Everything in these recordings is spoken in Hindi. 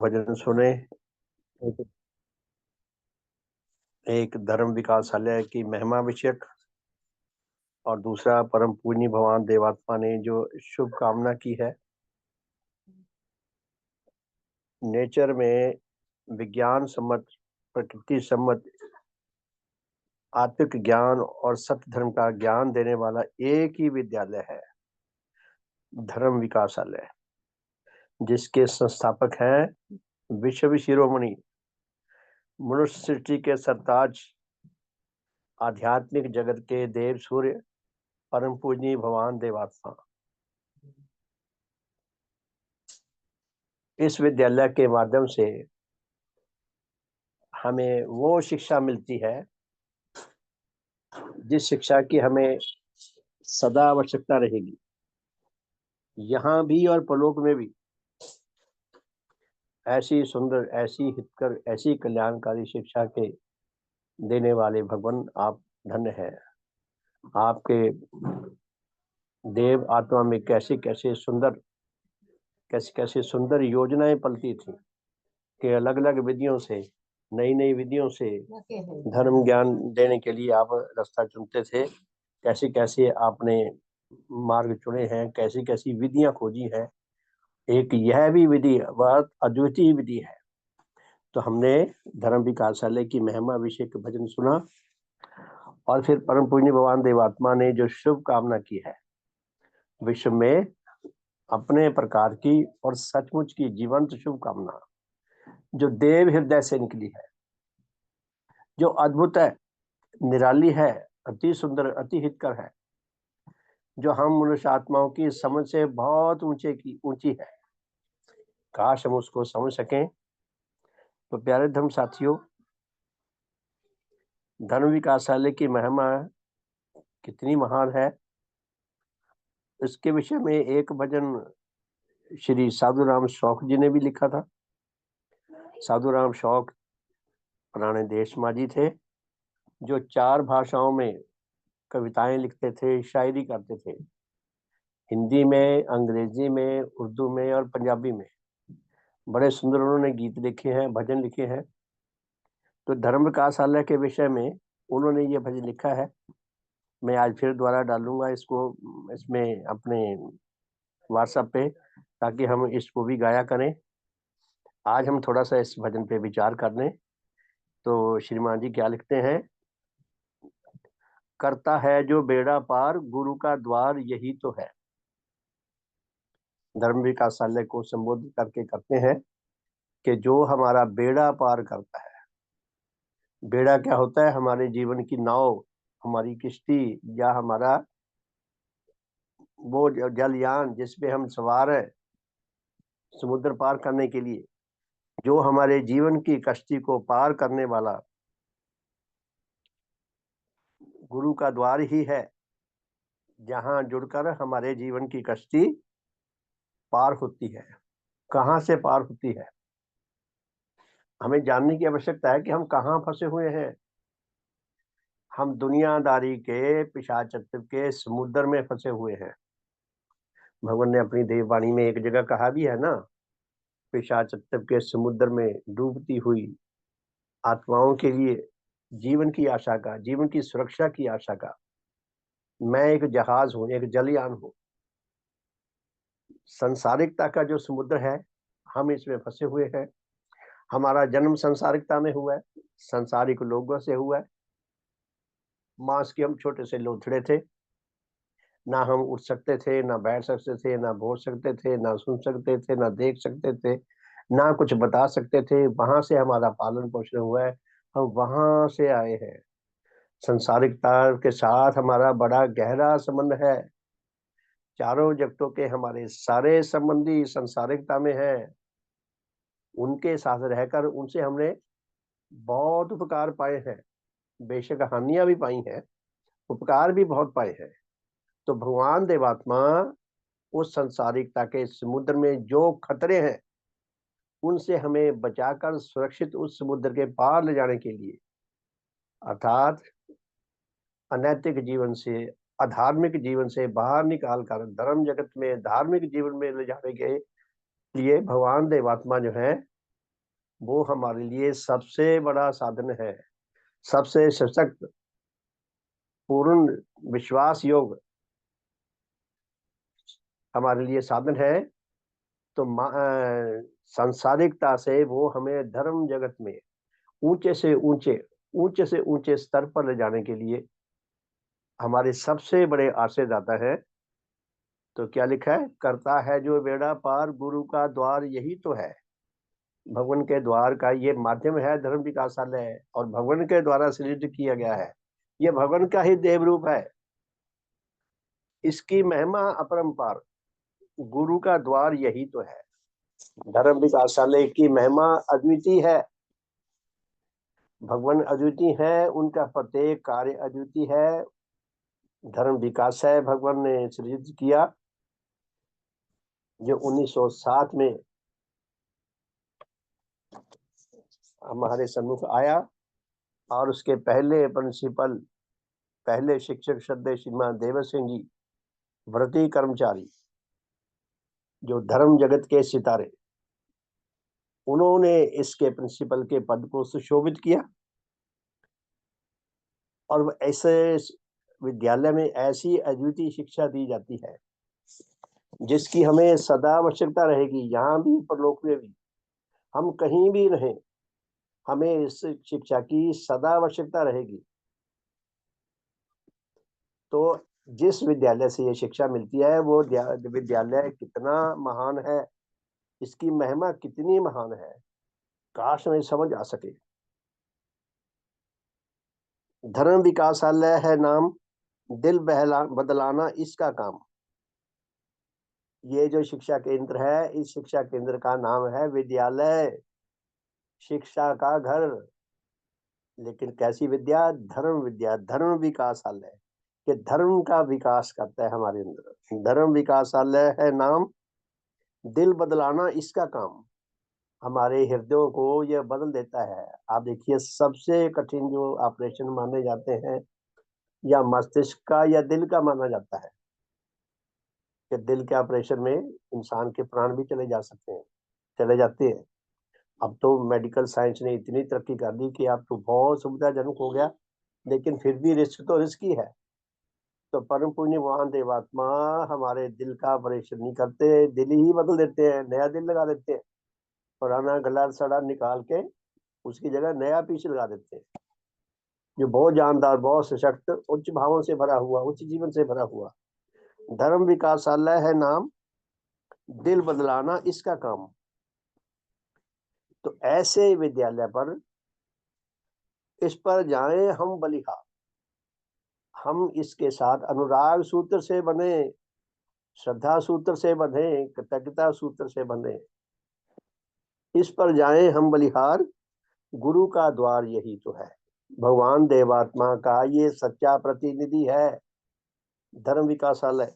भजन सुने। एक एक धर्म विकासालय की महिमा अभिषेक और दूसरा परम पूज्य भगवान देवात्मा ने जो शुभ कामना की है। नेचर में विज्ञान सम्मत, प्रकृति सम्मत, आत्मिक ज्ञान और सत्य धर्म का ज्ञान देने वाला एक ही विद्यालय है, धर्म विकासालय, जिसके संस्थापक हैं विश्व शिरोमणि, मनुष्य सृष्टि के सरताज, आध्यात्मिक जगत के देव सूर्य, परम पूजनीय भगवान देवात्मा। इस विद्यालय के माध्यम से हमें वो शिक्षा मिलती है जिस शिक्षा की हमें सदा आवश्यकता रहेगी, यहाँ भी और परलोक में भी। ऐसी सुंदर, ऐसी हितकर, ऐसी कल्याणकारी शिक्षा के देने वाले भगवान आप धन्य हैं। आपके देव आत्मा में कैसे कैसे सुंदर योजनाएं पलती थी कि अलग अलग विधियों से, नई नई विधियों से धर्म ज्ञान देने के लिए आप रास्ता चुनते थे। कैसे कैसे आपने मार्ग चुने हैं, कैसी कैसी विधियां खोजी हैं। एक यह भी विधि बहुत अद्वितीय विधि है। तो हमने धर्म विकासालय की महिमा अभिषेक भजन सुना और फिर परम पूज्य भगवान देवात्मा ने जो शुभ कामना की है विश्व में, अपने प्रकार की और सचमुच की जीवंत शुभ कामना जो देव हृदय से निकली है, जो अद्भुत है, निराली है, अति सुंदर, अति हितकर है, जो हम मनुष्य आत्माओं की समझ से बहुत ऊंची है। काश हम उसको समझ सकें। तो प्यारे धर्म साथियों, धर्म विकासालय की महिमा कितनी महान है, इसके विषय में एक भजन श्री साधुराम शौक जी ने भी लिखा था। साधुराम शौक पुराने देश माजी थे, जो 4 भाषाओं में कविताएं लिखते थे, शायरी करते थे। हिंदी में, अंग्रेजी में, उर्दू में और पंजाबी में। बड़े सुंदर उन्होंने गीत लिखे हैं, भजन लिखे हैं। तो धर्म विकासालय के विषय में उन्होंने ये भजन लिखा है। मैं आज फिर दोबारा डालूंगा इसको इसमें अपने व्हाट्सएप पे, ताकि हम इसको भी गाया करें। आज हम थोड़ा सा इस भजन पे विचार कर लें। तो श्रीमान जी क्या लिखते हैं? करता है जो बेड़ा पार, गुरु का द्वार यही तो है। धर्म विकासालय को संबोधित करके करते हैं कि जो हमारा बेड़ा पार करता है। बेड़ा क्या होता है? हमारे जीवन की नाव, हमारी किश्ती, या हमारा वो जलयान जिसपे हम सवार है समुद्र पार करने के लिए। जो हमारे जीवन की कश्ती को पार करने वाला गुरु का द्वार ही है, जहां जुड़कर हमारे जीवन की कश्ती पार होती है। कहां से पार होती है? हमें जानने की आवश्यकता है कि हम कहाँ फंसे हुए हैं। हम दुनियादारी के, पिशाचत्व के समुद्र में फंसे हुए हैं। भगवान ने अपनी देववाणी में एक जगह कहा भी है ना, पिशाचत्व के समुद्र में डूबती हुई आत्माओं के लिए जीवन की आशा का, जीवन की सुरक्षा की आशा का मैं एक जहाज हूं, एक जलयान हूं। संसारिकता का जो समुद्र है, हम इसमें फंसे हुए हैं। हमारा जन्म संसारिकता में हुआ है, संसारिक लोगों से हुआ है। मांस के हम छोटे से लोथड़े थे, ना हम उठ सकते थे, ना बैठ सकते थे, ना बोल सकते थे, ना सुन सकते थे, ना देख सकते थे, ना कुछ बता सकते थे। वहां से हमारा पालन पोषण हुआ है, हम वहां से आए हैं। संसारिकता के साथ हमारा बड़ा गहरा संबंध है। चारों जगतों के हमारे सारे संबंधी संसारिकता में है। उनके साथ रहकर उनसे हमने बहुत उपकार पाए हैं। बेशक हानियां भी पाई हैं, उपकार भी बहुत पाए हैं। तो भगवान देवात्मा उस संसारिकता के समुद्र में जो खतरे हैं, उनसे हमें बचाकर सुरक्षित उस समुद्र के पार ले जाने के लिए, अर्थात अनैतिक जीवन से, अधार्मिक जीवन से बाहर निकाल कर धर्म जगत में धार्मिक जीवन में ले जाने के लिए भगवान देवात्मा जो है वो हमारे लिए सबसे बड़ा साधन है, सबसे सशक्त, पूर्ण विश्वास योग हमारे लिए साधन है। तो सांसारिकता से वो हमें धर्म जगत में ऊंचे से ऊंचे, ऊंचे से ऊंचे स्तर पर ले जाने के लिए हमारे सबसे बड़े आश्रयदाता है। तो क्या लिखा है, करता है जो बेड़ा पार, गुरु का द्वार यही तो है। भगवान के द्वार का ये माध्यम है धर्म विकासालय, और भगवान के द्वारा सृजित किया गया है। ये भगवान का ही देव रूप है। इसकी महिमा अपरंपार, गुरु का द्वार यही तो है। धर्म विकासालय की महिमा अद्वितीय है। भगवान अद्वितीय है, उनका प्रत्येक कार्य अद्वितीय है। धर्म विकास है भगवान ने सृजित किया, जो 1907 में हमारे सम्मुख आया। और उसके पहले प्रिंसिपल, पहले शिक्षक श्रद्धेय श्रीमान देवर सिंह जी, व्रती कर्मचारी, जो धर्म जगत के सितारे, उन्होंने इसके प्रिंसिपल के पद को सुशोभित किया। और ऐसे विद्यालय में ऐसी अद्वितीय शिक्षा दी जाती है जिसकी हमें सदा आवश्यकता रहेगी, यहाँ भी परलोक में भी। हम कहीं भी रहें, हमें इस शिक्षा की सदा आवश्यकता रहेगी। तो जिस विद्यालय से ये शिक्षा मिलती है वो विद्यालय कितना महान है, इसकी महिमा कितनी महान है, काश हमें समझ आ सके। धर्म विकासालय है नाम, दिल बदलाना इसका काम। ये जो शिक्षा केंद्र है, इस शिक्षा केंद्र का नाम है विद्यालय, शिक्षा का घर। लेकिन कैसी विद्या, धर्म विद्या, धर्म विकासालय, कि धर्म का विकास करता है हमारे अंदर। धर्म विकासालय है नाम, दिल बदलाना इसका काम। हमारे हृदयों को यह बदल देता है। आप देखिए, सबसे कठिन जो ऑपरेशन माने जाते हैं, या मस्तिष्क का या दिल का माना जाता है, कि दिल के ऑपरेशन में इंसान के प्राण भी चले जा सकते हैं, चले जाते हैं। अब तो मेडिकल साइंस ने इतनी तरक्की कर दी कि अब तो बहुत सुविधाजनक हो गया, लेकिन फिर भी रिस्क तो रिस्क ही है। तो परम पुण्य वहां देवात्मा हमारे दिल का ऑपरेशन नहीं करते, दिल ही बदल देते हैं, नया दिल लगा देते हैं। पुराना गला सड़ा निकाल के उसकी जगह नया पीस लगा देते हैं, जो बहुत जानदार, बहुत सशक्त, उच्च भावों से भरा हुआ, उच्च जीवन से भरा हुआ। धर्म विकासालय है नाम, दिल बदलाना इसका काम। तो ऐसे विद्यालय पर, इस पर जाएं हम बलिहार, हम इसके साथ अनुराग सूत्र से बने, श्रद्धा सूत्र से बंधे, कृतज्ञता सूत्र से बंधे। इस पर जाएं हम बलिहार, गुरु का द्वार यही तो है। भगवान देवात्मा का ये सच्चा प्रतिनिधि है धर्म विकासालय।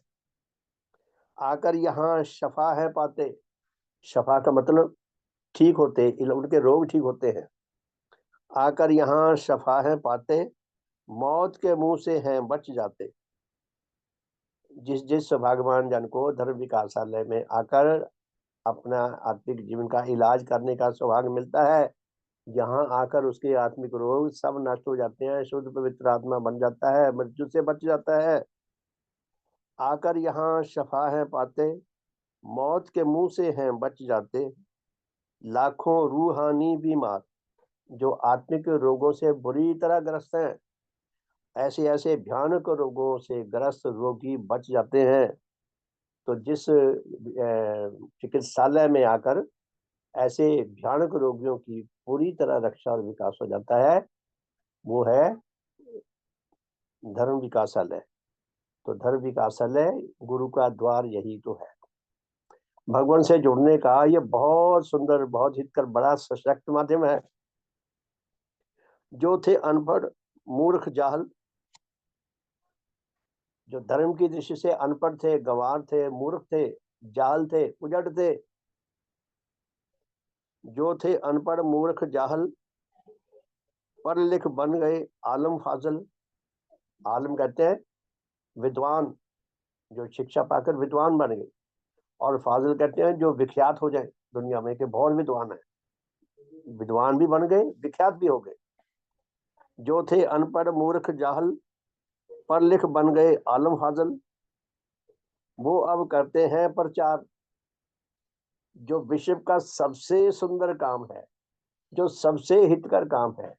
आकर यहाँ शफा है पाते, शफा का मतलब ठीक होते, उनके रोग ठीक होते हैं। आकर यहाँ शफा है पाते, मौत के मुंह से हैं बच जाते। जिस जिस सौभाग्यवान जन को धर्म विकासालय में आकर अपना आत्मिक जीवन का इलाज करने का सौभाग्य मिलता है, यहाँ आकर उसके आत्मिक रोग सब नष्ट हो जाते हैं, शुद्ध पवित्र आत्मा बन जाता है, मृत्यु से बच जाता है। आकर यहाँ शफा है पाते, मौत के मुंह से हैं बच जाते। लाखों रूहानी बीमार, जो आत्मिक रोगों से बुरी तरह ग्रस्त हैं, ऐसे ऐसे भयानक रोगों से ग्रस्त रोगी बच जाते हैं। तो जिस चिकित्सालय में आकर ऐसे भयानक रोगियों की पूरी तरह रक्षा और विकास हो जाता है, वो है धर्म विकासालय। तो धर्म विकासालय, गुरु का द्वार यही तो है। भगवान से जुड़ने का ये बहुत सुंदर, बहुत हितकर, बड़ा सशक्त माध्यम है। जो थे अनपढ़, मूर्ख, जाहल, जो धर्म की दृष्टि से अनपढ़ थे, गंवार थे, मूर्ख थे, जाहल थे, उजड़ थे, जो थे अनपढ़, मूर्ख, जाहल, पढ़ लिख बन गए आलम फाजल। आलम कहते हैं विद्वान, जो शिक्षा पाकर विद्वान बन गए, और फाजिल कहते हैं जो विख्यात हो जाए दुनिया में कि बहुत विद्वान है। विद्वान भी बन गए, विख्यात भी हो गए। जो थे अनपढ़ मूर्ख जाहल, पढ़ लिख बन गए आलम फाजल, वो अब करते हैं प्रचार। जो विश्व का सबसे सुंदर काम है, जो सबसे हितकर काम है,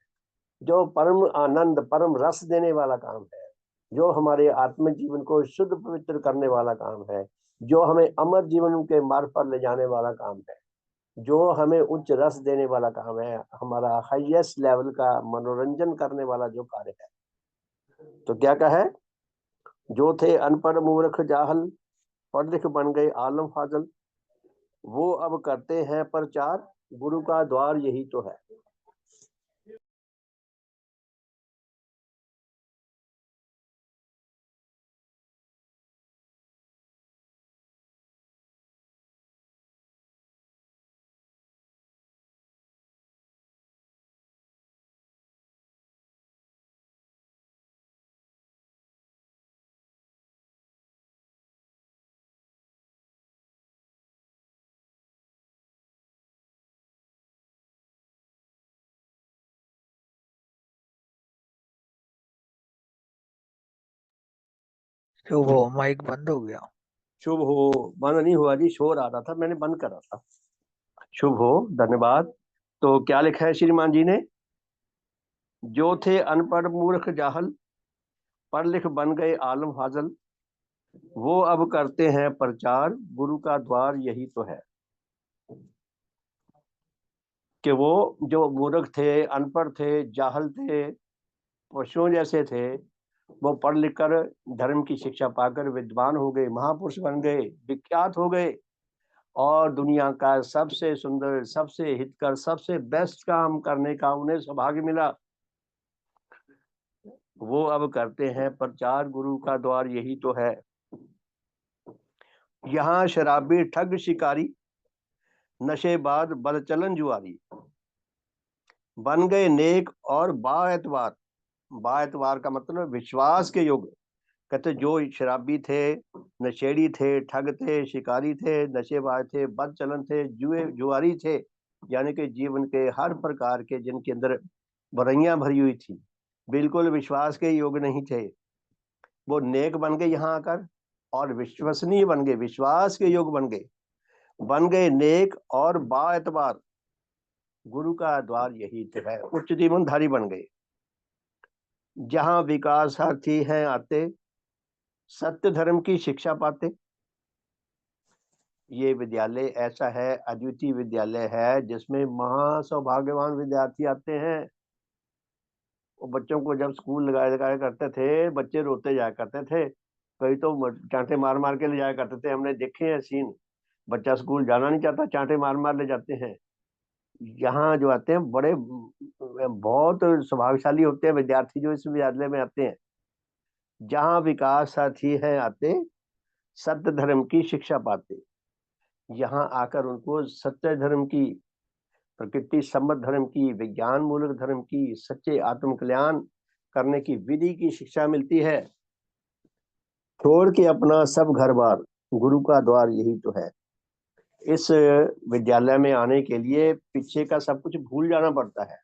जो परम आनंद परम रस देने वाला काम है, जो हमारे आत्म जीवन को शुद्ध पवित्र करने वाला काम है, जो हमें अमर जीवन के मार्ग पर ले जाने वाला काम है, जो हमें उच्च रस देने वाला काम है, हमारा हाईएस्ट लेवल का मनोरंजन करने वाला जो कार्य है। तो क्या कहा है? जो थे अनपढ़ मूर्ख जाहल, पढ़ लिख बन गए आलम फाजल, वो अब करते हैं प्रचार। गुरु का द्वार यही तो है। शुभ हो, माइक बंद हो गया। शुभ हो। बंद नहीं हुआ जी, शोर आ रहा था, मैंने बंद करा था। शुभ हो, धन्यवाद। तो क्या लिखा है श्रीमान जी ने? जो थे अनपढ़ मूर्ख जाहल, पढ़ लिख बन गए आलम फाजल, वो अब करते हैं प्रचार। गुरु का द्वार यही तो है। कि वो जो मूर्ख थे, अनपढ़ थे, जाहल थे, पशुओं जैसे थे, वो पढ़ लिख कर धर्म की शिक्षा पाकर विद्वान हो गए, महापुरुष बन गए, विख्यात हो गए, और दुनिया का सबसे सुंदर, सबसे हितकर, सबसे बेस्ट काम करने का उन्हें सौभाग्य मिला। वो अब करते हैं प्रचार। गुरु का द्वार यही तो है। यहाँ शराबी ठग शिकारी, नशेबाज बदचलन जुआरी, बन गए नेक और बाएतबार। बाएतबार का मतलब विश्वास के योग्य। कहते जो शराबी थे, नशेड़ी थे, ठग थे, शिकारी थे, नशेबाज थे, बदचलन थे, जुआरी थे, यानी कि जीवन के हर प्रकार के जिनके अंदर बुराइयां भरी हुई थी, बिल्कुल विश्वास के योग्य नहीं थे, वो नेक बन गए यहाँ आकर, और विश्वसनीय बन गए, विश्वास के योग्य बन गए नेक और बाएतबार। गुरु का द्वार यही तो है। उच्च जीवनधारी बन गए। जहाँ विकासार्थी हैं आते, सत्य धर्म की शिक्षा पाते। ये विद्यालय ऐसा है, अद्वितीय विद्यालय है, जिसमें महासौभाग्यवान विद्यार्थी आते हैं। वो बच्चों को जब स्कूल लगाया करते थे, बच्चे रोते जाया करते थे, कई तो चांटे मार मार के ले जाया करते थे। हमने देखे हैं सीन। बच्चा स्कूल जाना नहीं चाहता, चांटे मार मार ले जाते हैं। यहाँ जो आते हैं बड़े बहुत सौभाग्यशाली होते हैं विद्यार्थी जो इस विद्यालय में आते हैं। जहाँ विकास साथी है आते, सत्य धर्म की शिक्षा पाते। यहाँ आकर उनको सत्य धर्म की, प्रकृति सम्मत धर्म की, विज्ञान मूलक धर्म की, सच्चे आत्म कल्याण करने की विधि की शिक्षा मिलती है। छोड़ के अपना सब घर बार, गुरु का द्वार यही तो है। इस विद्यालय में आने के लिए पीछे का सब कुछ भूल जाना पड़ता है।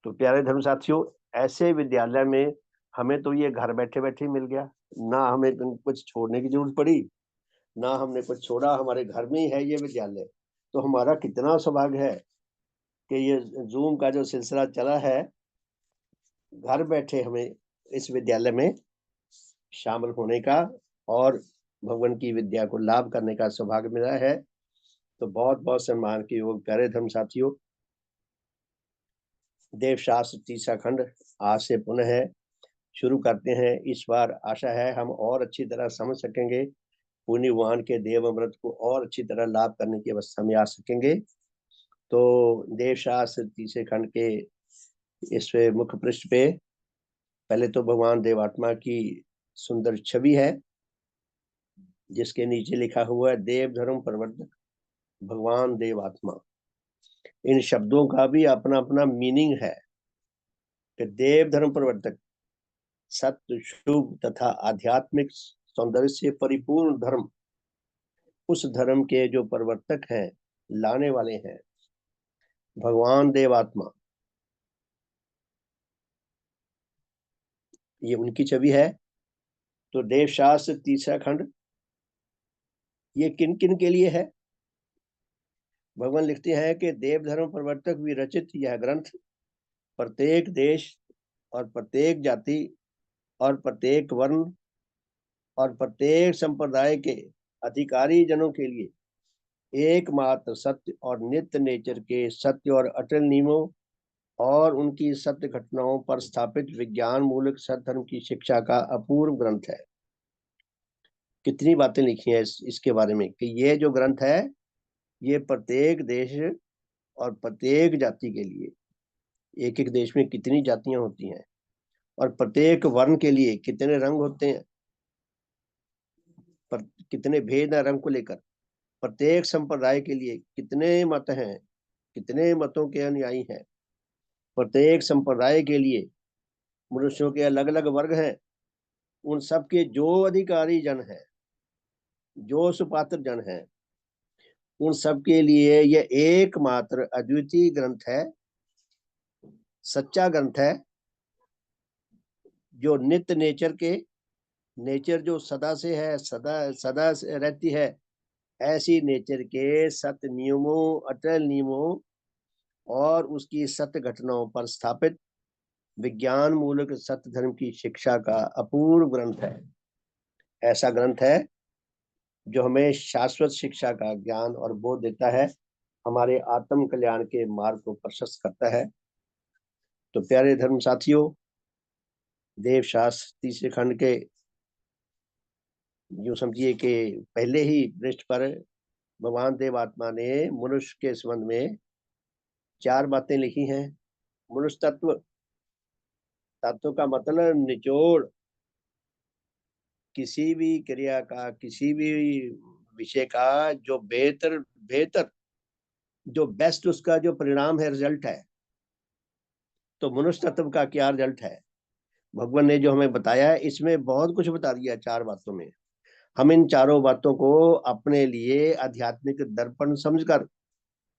तो प्यारे धर्म साथियों, ऐसे विद्यालय में हमें तो ये घर बैठे बैठे मिल गया, ना हमें कुछ छोड़ने की जरूरत पड़ी, ना हमने कुछ छोड़ा, हमारे घर में ही है ये विद्यालय। तो हमारा कितना सौभाग्य है कि ये जूम का जो सिलसिला चला है, घर बैठे हमें इस विद्यालय में शामिल होने का और भगवान की विद्या को लाभ करने का सौभाग्य मिला है। तो बहुत बहुत सम्मान के योग प्यारे धर्म साथियों, देव शास्त्र तीसरा खंड आज से पुनः शुरू करते हैं। इस बार आशा है हम और अच्छी तरह समझ सकेंगे, पुण्यवान के देव अमृत को और अच्छी तरह लाभ करने की अवस्था में आ सकेंगे। तो देव शास्त्र तीसरे खंड के इस मुख्य पृष्ठ पे पहले तो भगवान देवात्मा की सुंदर छवि है, जिसके नीचे लिखा हुआ है देव धर्म प्रवर्तक भगवान देवात्मा। इन शब्दों का भी अपना अपना मीनिंग है कि देव धर्म प्रवर्तक सत्य, शुभ तथा आध्यात्मिक सौंदर्य से परिपूर्ण धर्म, उस धर्म के जो प्रवर्तक हैं, लाने वाले हैं, भगवान देवात्मा, ये उनकी छवि है। तो देवशास्त्र तीसरा खंड ये किन किन के लिए है? भगवान लिखते हैं कि देव धर्म प्रवर्तक विरचित यह ग्रंथ प्रत्येक देश और प्रत्येक जाति और प्रत्येक वर्ण और प्रत्येक संप्रदाय के अधिकारी जनों के लिए एकमात्र सत्य और नित्य नेचर के सत्य और अटल नियमों और उनकी सत्य घटनाओं पर स्थापित विज्ञान मूलक सत्य की शिक्षा का अपूर्व ग्रंथ है। कितनी बातें लिखी हैं इसके बारे में कि ये जो ग्रंथ है ये प्रत्येक देश और प्रत्येक जाति के लिए, एक एक देश में कितनी जातियां होती हैं और प्रत्येक वर्ण के लिए कितने रंग होते हैं, पर कितने भेद हैं रंग को लेकर, प्रत्येक संप्रदाय के लिए कितने मत हैं, कितने मतों के अनुयायी हैं, प्रत्येक संप्रदाय के लिए मनुष्यों के अलग अलग वर्ग हैं, उन सब के जो अधिकारी जन हैं, जो सुपात्र जन हैं, उन सब के लिए यह एकमात्र अद्वितीय ग्रंथ है, सच्चा ग्रंथ है, जो नित्य नेचर के, नेचर जो सदा से है, सदा सदा से रहती है, ऐसी नेचर के सत्य नियमों, अटल नियमों और उसकी सत्य घटनाओं पर स्थापित विज्ञान मूलक सत्य धर्म की शिक्षा का अपूर्व ग्रंथ है। ऐसा ग्रंथ है जो हमें शाश्वत शिक्षा का ज्ञान और बोध देता है, हमारे आत्म कल्याण के मार्ग को प्रशस्त करता है। तो प्यारे धर्म साथियों, देवशास्त्र तीसरे खंड के यूं समझिए कि पहले ही पृष्ठ पर भगवान देवात्मा ने मनुष्य के संबंध में 4 बातें लिखी हैं। मनुष्य तत्व, तत्व का मतलब निचोड़, किसी भी क्रिया का, किसी भी विषय का जो बेहतर बेहतर जो बेस्ट उसका जो परिणाम है, रिजल्ट है। तो मनुष्य तत्व का क्या रिजल्ट है, भगवान ने जो हमें बताया है इसमें बहुत कुछ बता दिया 4 बातों में। हम इन चारों बातों को अपने लिए आध्यात्मिक दर्पण समझकर,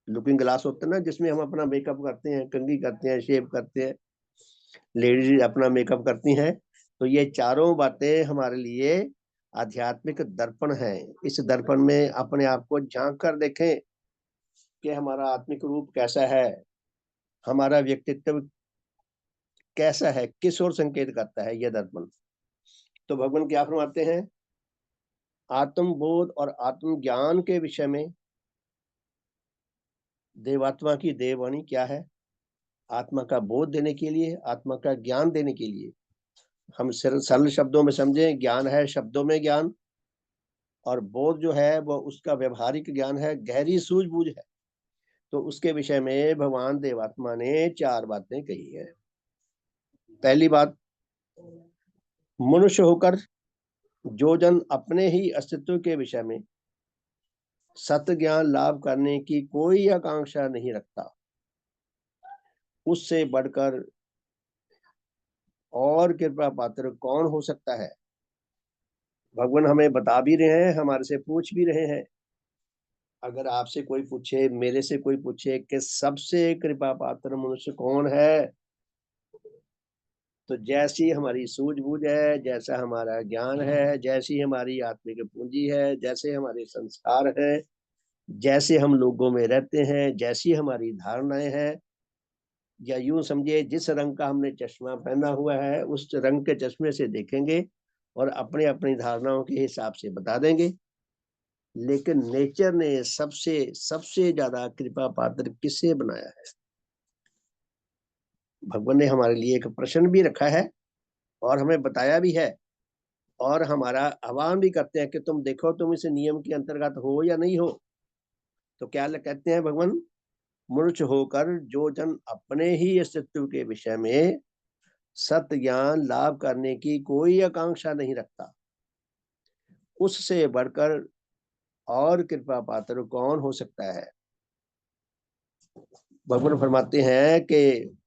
लुकिंग ग्लास होता है ना जिसमें हम अपना मेकअप करते हैं, कंघी करते हैं, शेव करते हैं, लेडीज अपना मेकअप करती हैं, तो ये चारों बातें हमारे लिए आध्यात्मिक दर्पण है। इस दर्पण में अपने आप को झांक कर देखें कि हमारा आत्मिक रूप कैसा है, हमारा व्यक्तित्व कैसा है, किस ओर संकेत करता है यह दर्पण। तो भगवान क्या फरमाते हैं, आत्मबोध और आत्मज्ञान के विषय में देवात्मा की देववाणी क्या है, आत्मा का बोध देने के लिए, आत्मा का ज्ञान देने के लिए। हम सरल शब्दों में समझें, ज्ञान है शब्दों में ज्ञान, और बोध जो है वो उसका व्यवहारिक ज्ञान है, गहरी सूझबूझ है। तो उसके विषय में भगवान देवात्मा ने 4 बातें कही है। पहली बात, मनुष्य होकर जो जन अपने ही अस्तित्व के विषय में सत्य ज्ञान लाभ करने की कोई आकांक्षा नहीं रखता, उससे बढ़कर और कृपा पात्र कौन हो सकता है। भगवान हमें बता भी रहे हैं, हमारे से पूछ भी रहे हैं। अगर आपसे कोई पूछे, मेरे से कोई पूछे कि सबसे कृपा पात्र मनुष्य कौन है, तो जैसी हमारी सूझबूझ है, जैसा हमारा ज्ञान है, जैसी हमारी आत्मिक पूंजी है, जैसे हमारे संस्कार हैं, जैसे हम लोगों में रहते हैं, जैसी हमारी धारणाएं हैं, या यूं समझिए जिस रंग का हमने चश्मा पहना हुआ है उस रंग के चश्मे से देखेंगे और अपनी अपनी धारणाओं के हिसाब से बता देंगे। लेकिन नेचर ने सबसे सबसे ज्यादा कृपा पात्र किसे बनाया है? भगवान ने हमारे लिए एक प्रश्न भी रखा है और हमें बताया भी है, और हमारा आह्वान भी करते हैं कि तुम देखो तुम इस नियम के अंतर्गत हो या नहीं हो। तो क्या कहते हैं भगवान, मनुष्य होकर जो जन अपने ही अस्तित्व के विषय में सत्य ज्ञान लाभ करने की कोई आकांक्षा नहीं रखता, उससे बढ़कर और कृपा पात्र कौन हो सकता है। भगवान फरमाते हैं कि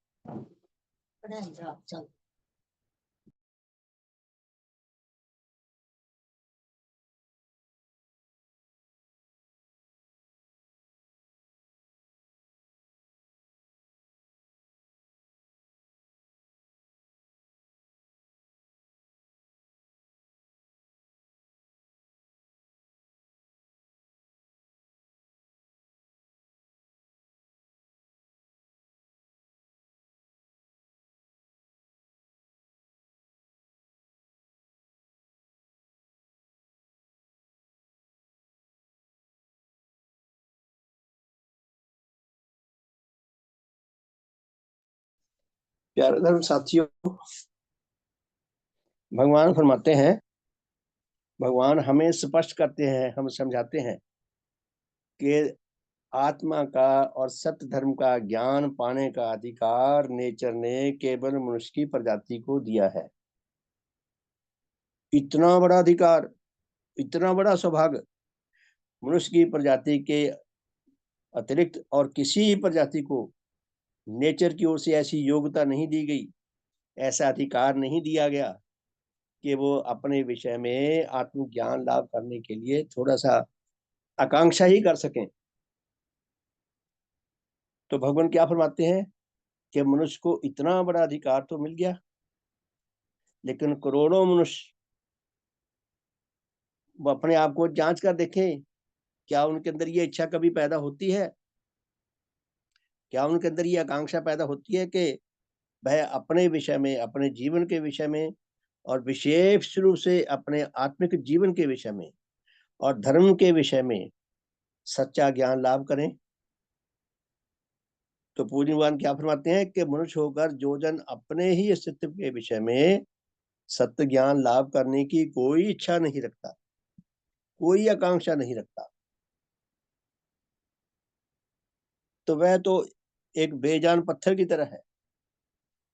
प्यारे धर्म साथियों, भगवान फरमाते हैं, भगवान हमें स्पष्ट करते हैं, हम समझाते हैं कि आत्मा का और सत्य धर्म का ज्ञान पाने का अधिकार नेचर ने केवल मनुष्य की प्रजाति को दिया है। इतना बड़ा अधिकार, इतना बड़ा सौभाग्य मनुष्य की प्रजाति के अतिरिक्त और किसी प्रजाति को नेचर की ओर से ऐसी योग्यता नहीं दी गई, ऐसा अधिकार नहीं दिया गया कि वो अपने विषय में आत्मज्ञान लाभ करने के लिए थोड़ा सा आकांक्षा ही कर सकें। तो भगवान क्या फरमाते हैं कि मनुष्य को इतना बड़ा अधिकार तो मिल गया, लेकिन करोड़ों मनुष्य वो अपने आप को जांच कर देखें, क्या उनके अंदर ये इच्छा कभी पैदा होती है, क्या उनके अंदर ये आकांक्षा पैदा होती है कि वह अपने विषय में, अपने जीवन के विषय में और विशेष रूप से अपने आत्मिक जीवन के विषय में और धर्म के विषय में सच्चा ज्ञान लाभ करें। तो पूज्य भगवान क्या फरमाते हैं कि मनुष्य होकर जो जन अपने ही अस्तित्व के विषय में सत्य ज्ञान लाभ करने की कोई इच्छा नहीं रखता, कोई आकांक्षा नहीं रखता, तो वह तो एक बेजान पत्थर की तरह है।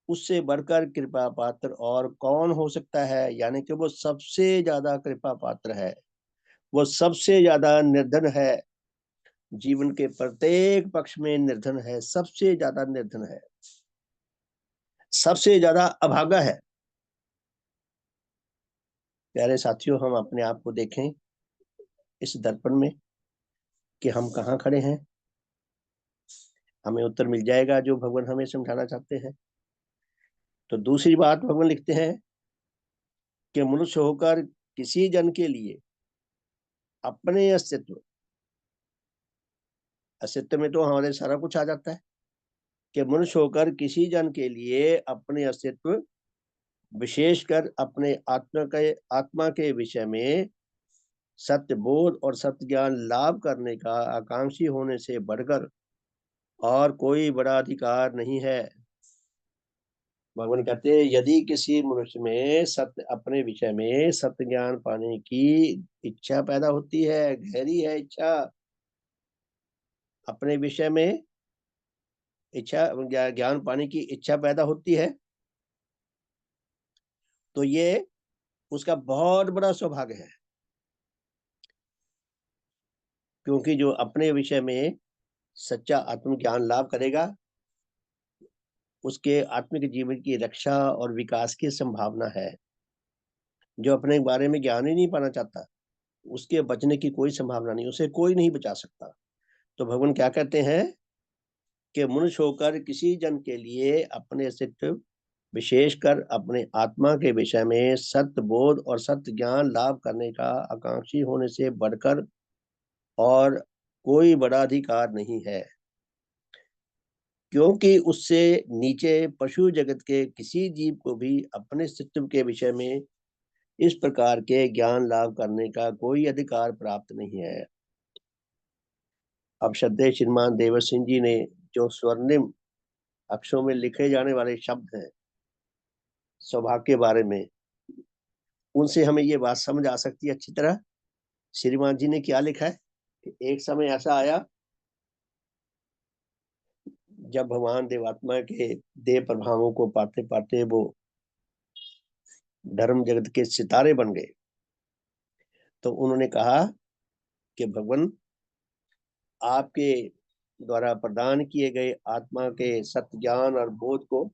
उससे बढ़कर कृपा पात्र और कौन हो सकता है, यानी कि वो सबसे ज्यादा कृपा पात्र है, वो सबसे ज्यादा निर्धन है, जीवन के प्रत्येक पक्ष में निर्धन है, सबसे ज्यादा निर्धन है, सबसे ज्यादा अभागा है। प्यारे साथियों, हम अपने आप को देखें इस दर्पण में कि हम कहाँ खड़े हैं। हमें उत्तर मिल जाएगा जो भगवान हमें समझाना चाहते हैं। तो दूसरी बात भगवान लिखते हैं कि मनुष्य होकर किसी जन के लिए अपने अस्तित्व, अस्तित्व में तो हमारे सारा कुछ आ जाता है, कि मनुष्य होकर किसी जन के लिए अपने अस्तित्व, विशेषकर अपने आत्मा के विषय में सत्य बोध और सत्य ज्ञान लाभ करने का आकांक्षी होने से बढ़कर और कोई बड़ा अधिकार नहीं है। भगवान कहते हैं, यदि किसी मनुष्य में सत्य, अपने विषय में सत्य ज्ञान पाने की इच्छा पैदा होती है, गहरी है इच्छा, अपने विषय में इच्छा, ज्ञान पाने की इच्छा पैदा होती है, तो ये उसका बहुत बड़ा सौभाग्य है। क्योंकि जो अपने विषय में सच्चा आत्मज्ञान लाभ करेगा, उसके आत्मिक जीवन की रक्षा और विकास की संभावना है। जो अपने बारे में ज्ञान ही नहीं पाना चाहता, उसके बचने की कोई संभावना नहीं, उसे कोई नहीं बचा सकता। तो भगवान क्या कहते हैं कि मनुष्य होकर किसी जन के लिए अपने अस्तित्व, विशेषकर अपने आत्मा के विषय में सत्य बोध और सत्य ज्ञान लाभ करने का आकांक्षी होने से बढ़कर और कोई बड़ा अधिकार नहीं है। क्योंकि उससे नीचे पशु जगत के किसी जीव को भी अपने अस्तित्व के विषय में इस प्रकार के ज्ञान लाभ करने का कोई अधिकार प्राप्त नहीं है। अब श्रद्धेय श्रीमान देवर सिंह जी ने जो स्वर्णिम अक्षरों में लिखे जाने वाले शब्द हैं सौभाग्य के बारे में, उनसे हमें ये बात समझ आ सकती है अच्छी तरह। श्रीमान जी ने क्या लिखा है कि एक समय ऐसा आया जब भगवान देवात्मा के देव प्रभावों को पाते पाते वो धर्म जगत के सितारे बन गए। तो उन्होंने कहा कि भगवान, आपके द्वारा प्रदान किए गए आत्मा के सत्य ज्ञान और बोध को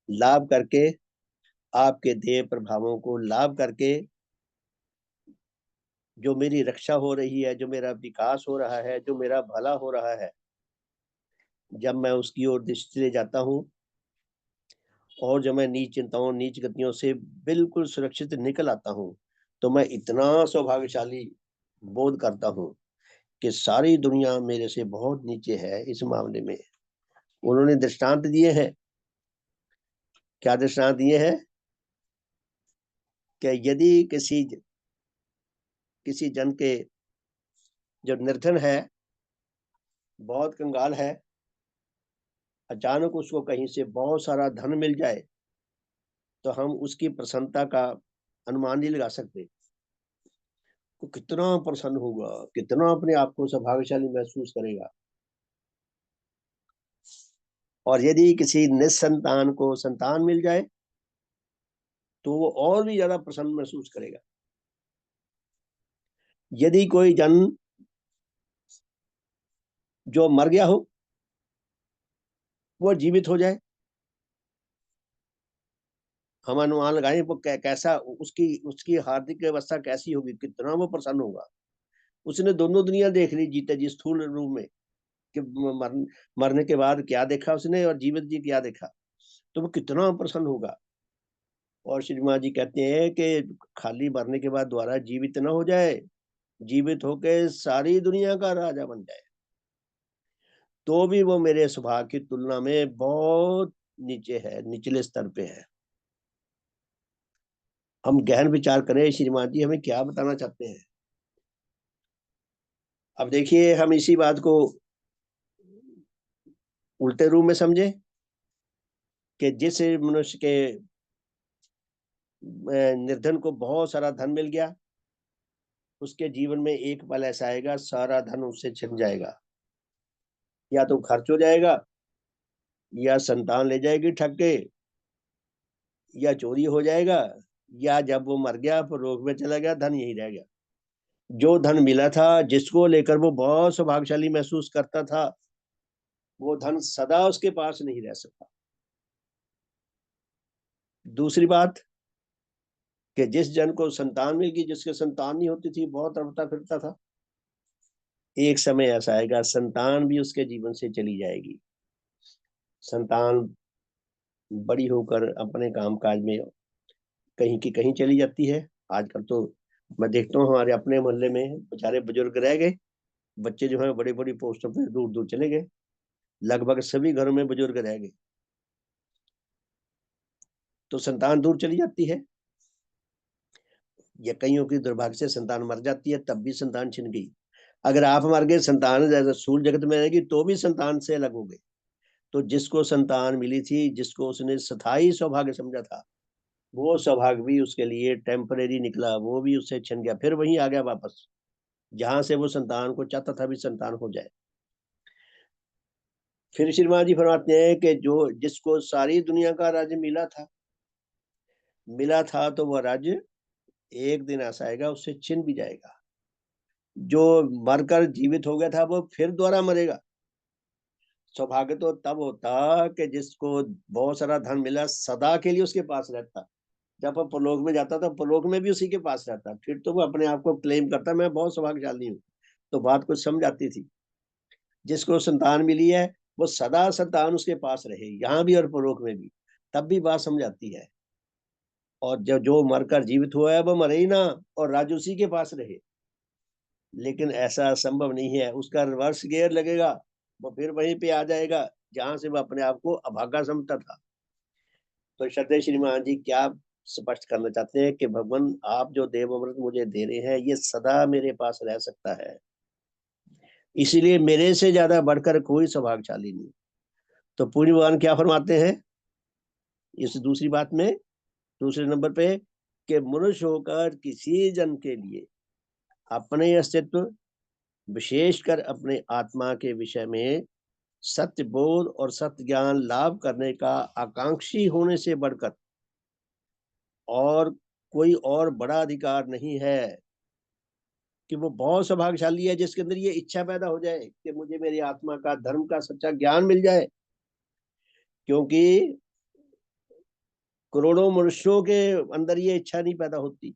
लाभ करके, आपके देव प्रभावों को लाभ करके जो मेरी रक्षा हो रही है, जो मेरा विकास हो रहा है, जो मेरा भला हो रहा है, जब मैं उसकी ओर दृष्टि ले जाता हूँ और जब मैं नीच चिंताओं, नीच गतियों से बिल्कुल सुरक्षित निकल आता हूँ, तो मैं इतना सौभाग्यशाली बोध करता हूँ कि सारी दुनिया मेरे से बहुत नीचे है इस मामले में। उन्होंने दृष्टांत दिए हैं। क्या दृष्टांत दिए हैं कि यदि किसी जन के जो निर्धन है, बहुत कंगाल है, अचानक उसको कहीं से बहुत सारा धन मिल जाए तो हम उसकी प्रसन्नता का अनुमान नहीं लगा सकते। तो कितना प्रसन्न होगा, कितना अपने आप को सौभाग्यशाली महसूस करेगा। और यदि किसी निसंतान को संतान मिल जाए तो वो और भी ज्यादा प्रसन्न महसूस करेगा। यदि कोई जन जो मर गया हो वो जीवित हो जाए, हम अनुमान लगाएं वो कैसा उसकी उसकी हार्दिक अवस्था कैसी होगी, कितना वो प्रसन्न होगा। उसने दोनों दुनिया देख ली जीते जी, स्थूल रूप में कि मरने के बाद क्या देखा उसने और जीवित जी क्या देखा, तो वो कितना प्रसन्न होगा। और श्री माँ जी कहते हैं कि खाली मरने के बाद दोबारा जीवित ना हो जाए, जीवित होके सारी दुनिया का राजा बन जाए, तो भी वो मेरे स्वभाव की तुलना में बहुत नीचे है, निचले स्तर पे है। हम गहन विचार करें श्रीमान जी हमें क्या बताना चाहते हैं। अब देखिए, हम इसी बात को उल्टे रूप में समझे कि जिस मनुष्य के निर्धन को बहुत सारा धन मिल गया, उसके जीवन में एक पल ऐसा आएगा सारा धन उससे छिन जाएगा, या तो खर्च हो जाएगा, या संतान ले जाएगी ठग के, या चोरी हो जाएगा, या जब वो मर गया रोग में चला गया धन यही रह गया। जो धन मिला था, जिसको लेकर वो बहुत सौभाग्यशाली महसूस करता था, वो धन सदा उसके पास नहीं रह सकता। दूसरी बात कि जिस जन को संतान मिल गई, जिसके संतान नहीं होती थी, बहुत तड़पता फिरता था, एक समय ऐसा आएगा संतान भी उसके जीवन से चली जाएगी। संतान बड़ी होकर अपने कामकाज में कहीं की कहीं चली जाती है। आजकल तो मैं देखता हूँ हमारे अपने मोहल्ले में बेचारे बुजुर्ग रह गए, बच्चे जो है बड़ी बड़ी पोस्टों पे दूर दूर चले गए, लगभग सभी घरों में बुजुर्ग रह गए, तो संतान दूर चली जाती है। या कईयों की दुर्भाग्य से संतान मर जाती है, तब भी संतान छिन गई। अगर आप मर गए, संतान जैसे सूल जगत में रहेगी तो भी संतान से अलग हो गए। तो जिसको संतान मिली थी, जिसको उसने स्थायी सौभाग्य समझा था, वो सौभाग्य भी उसके लिए टेम्परेरी निकला, वो भी उससे छिन गया, फिर वहीं आ गया वापस जहां से वो संतान को चाहता था भी संतान हो जाए। फिर श्रीमान जी फरमाते हैं कि जो जिसको सारी दुनिया का राज्य मिला था तो वह राज्य एक दिन ऐसा आएगा उससे छिन भी जाएगा। जो मरकर जीवित हो गया था वो फिर दोबारा मरेगा। सौभाग्य तो तब होता कि जिसको बहुत सारा धन मिला सदा के लिए उसके पास रहता, जब वो परलोक में जाता था परलोक में भी उसी के पास रहता, फिर तो वो अपने आप को क्लेम करता मैं बहुत सौभाग्यशाली हूँ। तो बात कुछ समझ आती थी। जिसको संतान मिली है वो सदा संतान उसके पास रहे, यहाँ भी और परलोक में भी, तब भी बात समझ आती है। और जब जो मरकर जीवित हुआ है वो मरे ही ना और राज्य उसी के पास रहे, लेकिन ऐसा संभव नहीं है। उसका रिवर्स गियर लगेगा, वो फिर वहीं पे आ जाएगा जहां से वो अपने आप को अभागा समझता था। तो श्रद्धेय श्रीमान जी क्या स्पष्ट करना चाहते हैं कि भगवान आप जो देव अमृत मुझे दे रहे हैं ये सदा मेरे पास रह सकता है, इसीलिए मेरे से ज्यादा बढ़कर कोई सौभाग्यशाली नहीं। तो पूज्य भगवान क्या फरमाते हैं इस दूसरी बात में, दूसरे नंबर पे, कि मनुष्य होकर किसी जन के लिए अपने अस्तित्व, विशेषकर अपने आत्मा के विषय में सत्य बोध और सत्य ज्ञान लाभ करने का आकांक्षी होने से बढ़कर और कोई और बड़ा अधिकार नहीं है। कि वो बहुत सौभाग्यशाली है जिसके अंदर ये इच्छा पैदा हो जाए कि मुझे मेरी आत्मा का धर्म का सच्चा ज्ञान मिल जाए। क्योंकि करोड़ों मनुष्यों के अंदर ये इच्छा नहीं पैदा होती,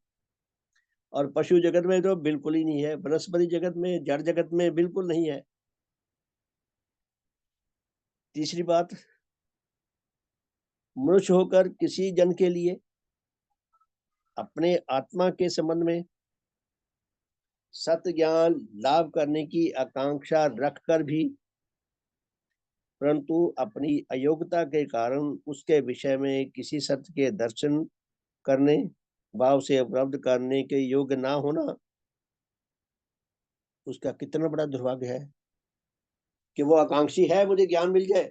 और पशु जगत में तो बिल्कुल ही नहीं है, वनस्पति जगत में, जड़ जगत में बिल्कुल नहीं है। तीसरी बात, मनुष्य होकर किसी जन के लिए अपने आत्मा के संबंध में सत्य ज्ञान लाभ करने की आकांक्षा रखकर भी परंतु अपनी अयोग्यता के कारण उसके विषय में किसी सत्य के दर्शन करने व उसे उपलब्ध करने के योग्य ना होना, उसका कितना बड़ा दुर्भाग्य है। कि वो आकांक्षी है मुझे ज्ञान मिल जाए,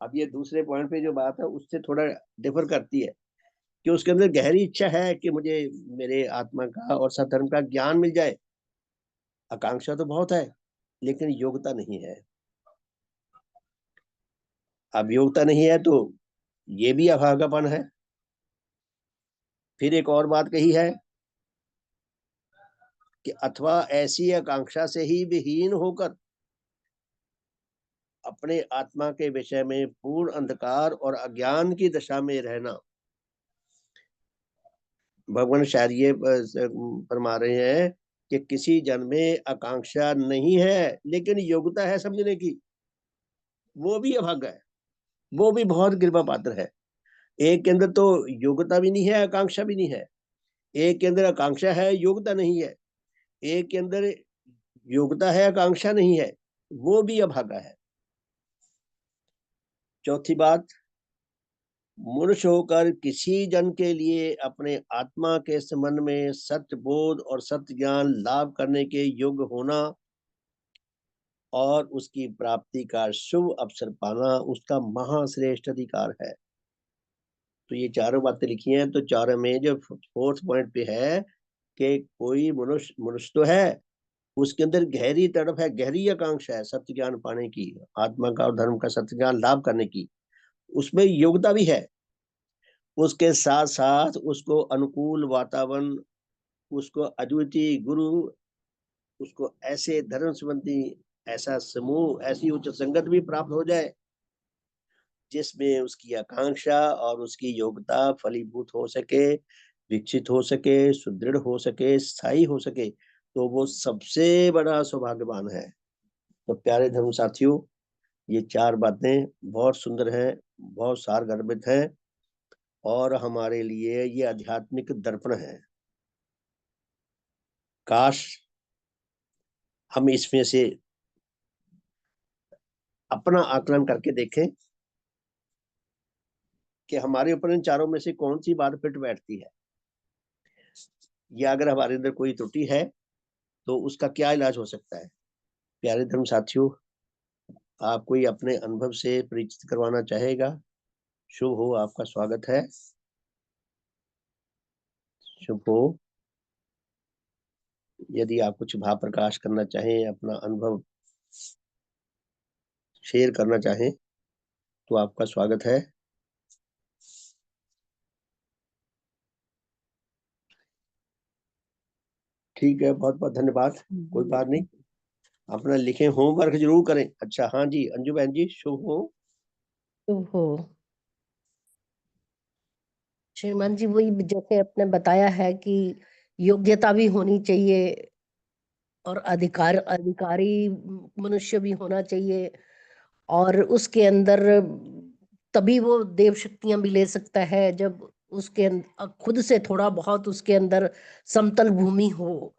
अब ये दूसरे पॉइंट पे जो बात है उससे थोड़ा डिफर करती है कि उसके अंदर गहरी इच्छा है कि मुझे मेरे आत्मा का और सधर्म का ज्ञान मिल जाए। आकांक्षा तो बहुत है लेकिन योग्यता नहीं है। अब योग्यता नहीं है तो ये भी अभागापन है। फिर एक और बात कही है कि अथवा ऐसी आकांक्षा से ही विहीन होकर अपने आत्मा के विषय में पूर्ण अंधकार और अज्ञान की दशा में रहना। भगवान शायद ये फरमा रहे हैं कि किसी जन में आकांक्षा नहीं है लेकिन योग्यता है समझने की, वो भी अभागा है, वो भी बहुत कृपा पात्र है। एक के अंदर तो योग्यता भी नहीं है, आकांक्षा भी नहीं है। एक के अंदर आकांक्षा है, योग्यता नहीं है। एक के अंदर योग्यता है, आकांक्षा नहीं है, वो भी अभागा है। चौथी बात, मनुष्य होकर किसी जन के लिए अपने आत्मा के संबंध में सत्य बोध और सत्य ज्ञान लाभ करने के योग्य होना और उसकी प्राप्ति का शुभ अवसर पाना उसका महाश्रेष्ठ अधिकार है। तो ये चारों बातें लिखी हैं। तो चारों में जो फोर्थ पॉइंट पे है कि कोई मनुष्य तो है, उसके अंदर गहरी तड़प है, गहरी आकांक्षा है सत्य ज्ञान पाने की, आत्मा का और धर्म का सत्य ज्ञान लाभ करने की। उसमें योग्यता भी है, उसके साथ साथ उसको अनुकूल वातावरण, उसको अद्वितीय गुरु, उसको ऐसे धर्म संबंधी ऐसा समूह, ऐसी उच्च संगत भी प्राप्त हो जाए जिसमें उसकी आकांक्षा और उसकी योग्यता फलीभूत हो सके, विकसित हो सके, सुदृढ़ हो सके, स्थायी हो सके, तो वो सबसे बड़ा सौभाग्यवान है। तो प्यारे धर्म साथियों, ये चार बातें बहुत सुंदर हैं, बहुत सारगर्भित हैं और हमारे लिए ये आध्यात्मिक दर्पण है। काश हम इसमें से अपना आकलन करके देखें कि हमारे ऊपर इन चारों में से कौन सी बात फिट बैठती है, या अगर हमारे अंदर कोई त्रुटि है तो उसका क्या इलाज हो सकता है। प्यारे धर्म साथियों, आप कोई अपने अनुभव से परिचित करवाना चाहेगा? शुभ हो, आपका स्वागत है। शुभ हो। यदि आप कुछ भाव प्रकाश करना चाहें, अपना अनुभव शेयर करना चाहें तो आपका स्वागत है। ठीक है, बहुत बहुत धन्यवाद। कोई बात नहीं, अपना लिखे होमवर्क जरूर करें। अच्छा, हाँ जी, अंजू बहन जी, शुभ हो। शुभ हो। श्रीमान जी, वही जैसे आपने बताया है कि योग्यता भी होनी चाहिए और अधिकारी मनुष्य भी होना चाहिए, और उसके अंदर तभी वो देव शक्तियां भी ले सकता है जब उसके खुद से थोड़ा बहुत उसके अंदर समतल भूमि हो,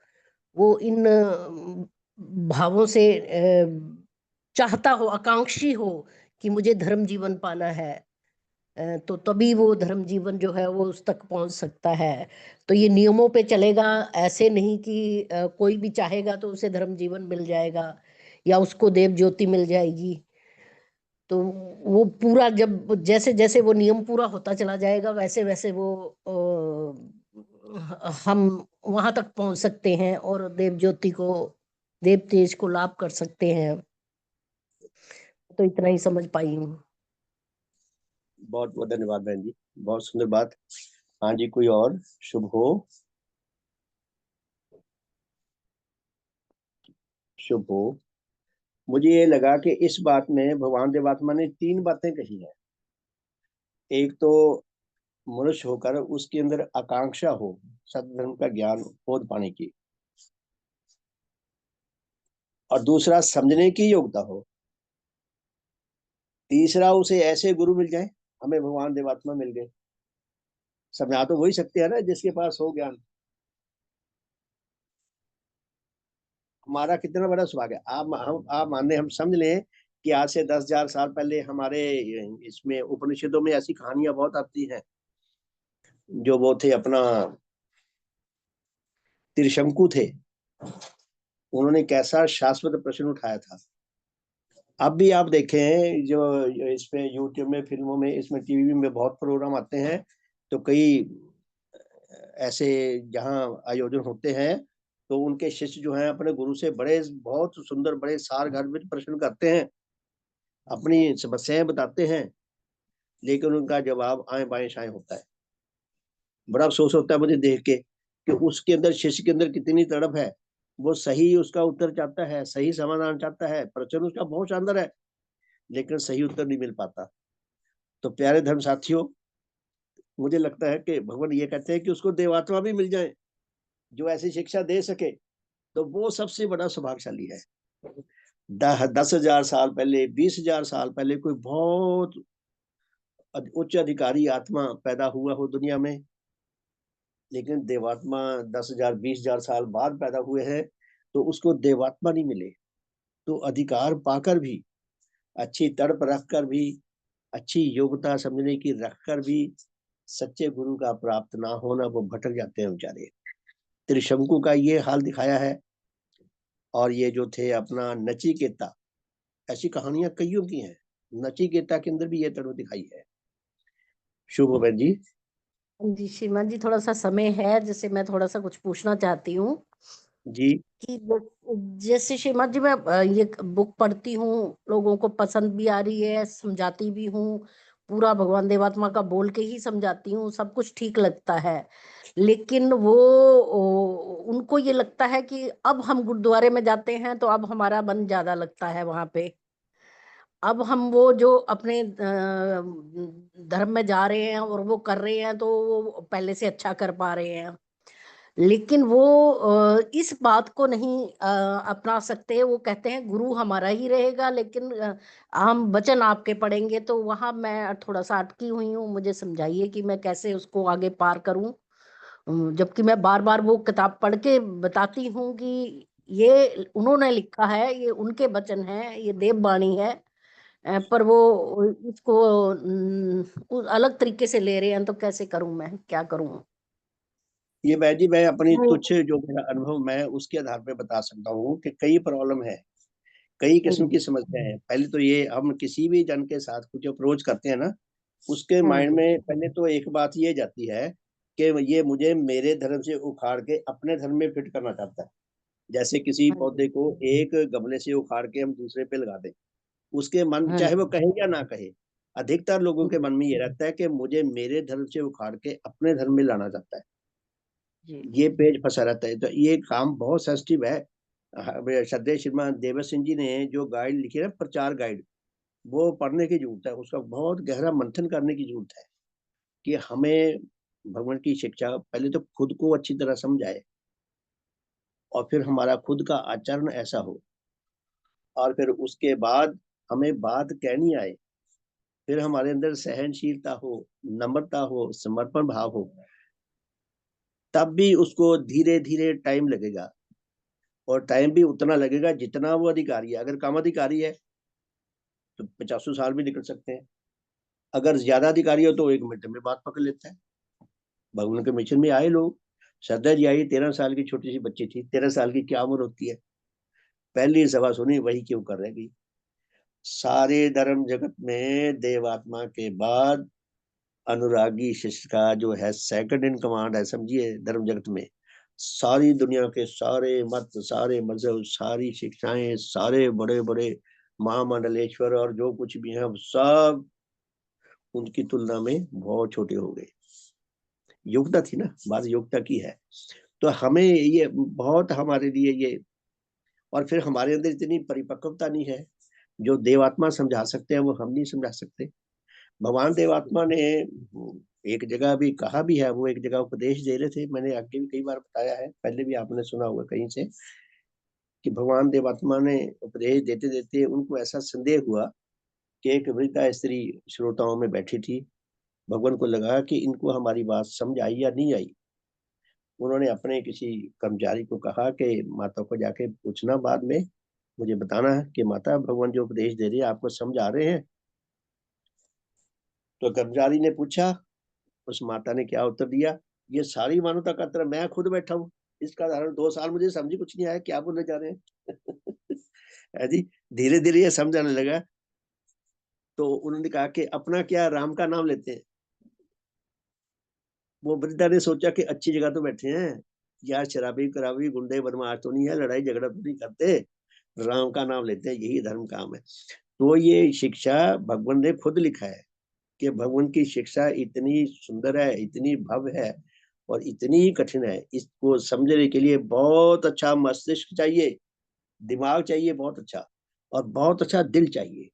वो इन भावों से चाहता हो, आकांक्षी हो कि मुझे धर्म जीवन पाना है, तो तभी वो धर्म जीवन जो है वो उस तक पहुंच सकता है। तो ये नियमों पे चलेगा, ऐसे नहीं कि कोई भी चाहेगा तो उसे धर्म जीवन मिल जाएगा या उसको देव ज्योति मिल जाएगी। तो वो पूरा जब जैसे जैसे वो नियम पूरा होता चला जाएगा वैसे वैसे वो हम वहां तक पहुंच सकते हैं और देव ज्योति को, देव तेज को लाभ कर सकते हैं। तो इतना ही समझ पाई हूँ। बहुत बहुत धन्यवाद बहन जी, बहुत सुंदर बात। हाँ जी, कोई और? शुभ हो। शुभ हो। मुझे ये लगा कि इस बात में भगवान देवात्मा ने तीन बातें कही हैं। एक तो मनुष्य होकर उसके अंदर आकांक्षा हो सद्धर्म का ज्ञान बोध पाने की, और दूसरा समझने की योग्यता हो, तीसरा उसे ऐसे गुरु मिल जाए। हमें भगवान देवात्मा मिल गए, समझा तो वही सकते हैं ना जिसके पास हो ज्ञान। हमारा कितना बड़ा सौभाग्य। आप माने हम समझ लें कि आज से 10,000 साल पहले हमारे इसमें उपनिषदों में ऐसी कहानियां बहुत आती हैं। जो वो थे अपना त्रिशंकु थे, उन्होंने कैसा शाश्वत प्रश्न उठाया था अब भी आप देखें जो इसमें यूट्यूब में, फिल्मों में, इसमें टीवी में बहुत प्रोग्राम आते हैं, तो कई ऐसे जहाँ आयोजन होते हैं तो उनके शिष्य जो हैं अपने गुरु से बड़े बहुत सुंदर बड़े सार घर में प्रश्न करते हैं, अपनी समस्याएं बताते हैं, लेकिन उनका जवाब आए बाएं शाएं होता है। बड़ा अफसोस होता है मुझे देख के कि उसके अंदर, शिष्य के अंदर कितनी तड़प है, वो सही उसका उत्तर चाहता है, सही समाधान चाहता है, प्रश्न उसका बहुत शानदार है, लेकिन सही उत्तर नहीं मिल पाता। तो प्यारे धर्म साथियों, मुझे लगता है कि भगवान ये कहते हैं कि उसको देवात्मा भी मिल जाए जो ऐसी शिक्षा दे सके, तो वो सबसे बड़ा सौभाग्यशाली है। 10,000 साल पहले, 20,000 साल पहले कोई बहुत उच्च अधिकारी आत्मा पैदा हुआ हो दुनिया में, लेकिन देवात्मा 10,000 20,000 साल बाद पैदा हुए हैं, तो उसको देवात्मा नहीं मिले। तो अधिकार पाकर भी, अच्छी तड़प रखकर भी, अच्छी योग्यता समझने की रखकर भी सच्चे गुरु का प्राप्त ना होना, वो भटक जाते हैं बेचारे। त्रिशंकु का ये हाल दिखाया है। और ये जो थे अपना नचिकेता, ऐसी कहानियां कईयों की हैं, नचिकेता के अंदर भी ये तड़प दिखाई है। शुभ हो बहन जी। जी श्रीमान जी, थोड़ा सा समय है जिससे मैं थोड़ा सा कुछ पूछना चाहती हूँ जी कि जैसे श्रीमान जी, मैं ये बुक पढ़ती हूँ, लोगों को पसंद भी आ रही है, समझाती भी हूँ, पूरा भगवान देवात्मा का बोल के ही समझाती हूँ, सब कुछ ठीक लगता है। लेकिन वो उनको ये लगता है कि अब हम गुरुद्वारे में जाते हैं तो अब हमारा मन ज्यादा लगता है वहां पे। अब हम वो जो अपने धर्म में जा रहे हैं और वो कर रहे हैं तो वो पहले से अच्छा कर पा रहे हैं। लेकिन वो इस बात को नहीं अपना सकते। वो कहते हैं गुरु हमारा ही रहेगा, लेकिन हम वचन आपके पढ़ेंगे। तो वहां मैं थोड़ा सा अटकी हुई हूँ, मुझे समझाइए कि मैं कैसे उसको आगे पार करूं। जबकि मैं बार बार वो किताब पढ़ के बताती हूँ कि ये उन्होंने लिखा है, ये उनके वचन है, ये देववाणी है। पर वो इसको अलग तरीके से ले रहे हैं, तो कैसे करूं, मैं क्या करूं? ये बहन जी, मैं अपनी तुच्छ जो मेरा अनुभव, मैं उसके आधार पे बता सकता हूँ कि कई प्रॉब्लम है, कई किस्म की समस्या है। पहले तो ये, हम किसी भी जन के साथ कुछ अप्रोच करते हैं ना, उसके हाँ माइंड जी। में पहले तो एक बात ये जाती है कि ये मुझे मेरे धर्म से उखाड़ के अपने धर्म में फिट करना चाहता है। जैसे किसी हाँ जी। पौधे को एक गमले से उखाड़ के हम दूसरे पे लगा दें, उसके मन, हाँ चाहे वो जी। कहे या ना कहे, अधिकतर लोगों के मन में ये रहता है कि मुझे मेरे धर्म से उखाड़ के अपने धर्म में लाना चाहता है। जी। ये पेज फंसा रहता है। तो ये काम बहुत सेंसिटिव है। श्रद्धेय श्रीमान देवर सिंह जी ने जो गाइड लिखी है ना, प्रचार गाइड, वो पढ़ने की जरूरत है, उसका बहुत गहरा मंथन करने की जरूरत है कि हमें भगवान की शिक्षा पहले तो खुद को अच्छी तरह समझाए, और फिर हमारा खुद का आचरण ऐसा हो, और फिर उसके बाद हमें बात कहनी आए, फिर हमारे अंदर सहनशीलता हो, नम्रता हो, समर्पण भाव हो, तब भी उसको धीरे धीरे टाइम लगेगा। और टाइम भी उतना लगेगा जितना वो अधिकारी है। अगर कम अधिकारी है तो 50 साल भी निकल सकते हैं, अगर ज्यादा अधिकारी हो तो 1 मिनट में बात पकड़ लेता है। भगवान के मिशन में आए लोग, श्रद्धा जी आई, 13 साल की छोटी सी बच्ची थी। 13 साल की क्या उम्र होती है, पहली सभा सुनी, वही क्यों कर रह गई। सारे धर्म जगत में देवात्मा के बाद अनुरागी शिष्य का जो है सेकंड इन कमांड है, समझिए, धर्म जगत में। सारी दुनिया के सारे मत, सारे मजहब, सारी शिक्षाएं, सारे बड़े बड़े महामंडलेश्वर और जो कुछ भी है, सब उनकी तुलना में बहुत छोटे हो गए। योग्यता थी ना, बात योग्यता की है। तो हमें ये बहुत, हमारे लिए ये, और फिर हमारे अंदर इतनी परिपक्वता नहीं है, जो देवात्मा समझा सकते हैं वो हम नहीं समझा सकते। भगवान देवात्मा ने एक जगह भी कहा भी है, वो एक जगह उपदेश दे रहे थे, मैंने आगे भी कई बार बताया है, पहले भी आपने सुना होगा कहीं से, कि भगवान देवात्मा ने उपदेश देते देते उनको ऐसा संदेह हुआ कि एक वृद्धा स्त्री श्रोताओं में बैठी थी। भगवान को लगा कि इनको हमारी बात समझ आई या नहीं आई। उन्होंने अपने किसी कर्मचारी को कहा कि माता को जाके पूछना बाद में, मुझे बताना है कि माता, भगवान जो उपदेश दे रहे हैं आपको समझ आ रहे हैं। तो कर्मचारी ने पूछा, उस माता ने क्या उत्तर दिया, ये सारी मानवता का तरह मैं खुद बैठा हूँ, इसका धारण 2 साल मुझे समझ कुछ नहीं आया, क्या बोलने जा रहे हैं। है जी। धीरे धीरे ये समझ आने लगा, तो उन्होंने कहा कि अपना क्या, राम का नाम लेते हैं। वो वृद्धा ने सोचा कि अच्छी जगह तो बैठे हैं यार, शराबी कराबी गुंडे बदमाश तो नहीं है, लड़ाई झगड़ा तो नहीं करते, राम का नाम लेते हैं, यही धर्म काम है। तो ये शिक्षा भगवान ने खुद लिखा है कि भगवान की शिक्षा इतनी सुंदर है, इतनी भव्य है और इतनी ही कठिन है। इसको समझने के लिए बहुत अच्छा मस्तिष्क चाहिए, दिमाग चाहिए बहुत अच्छा, और बहुत अच्छा दिल चाहिए।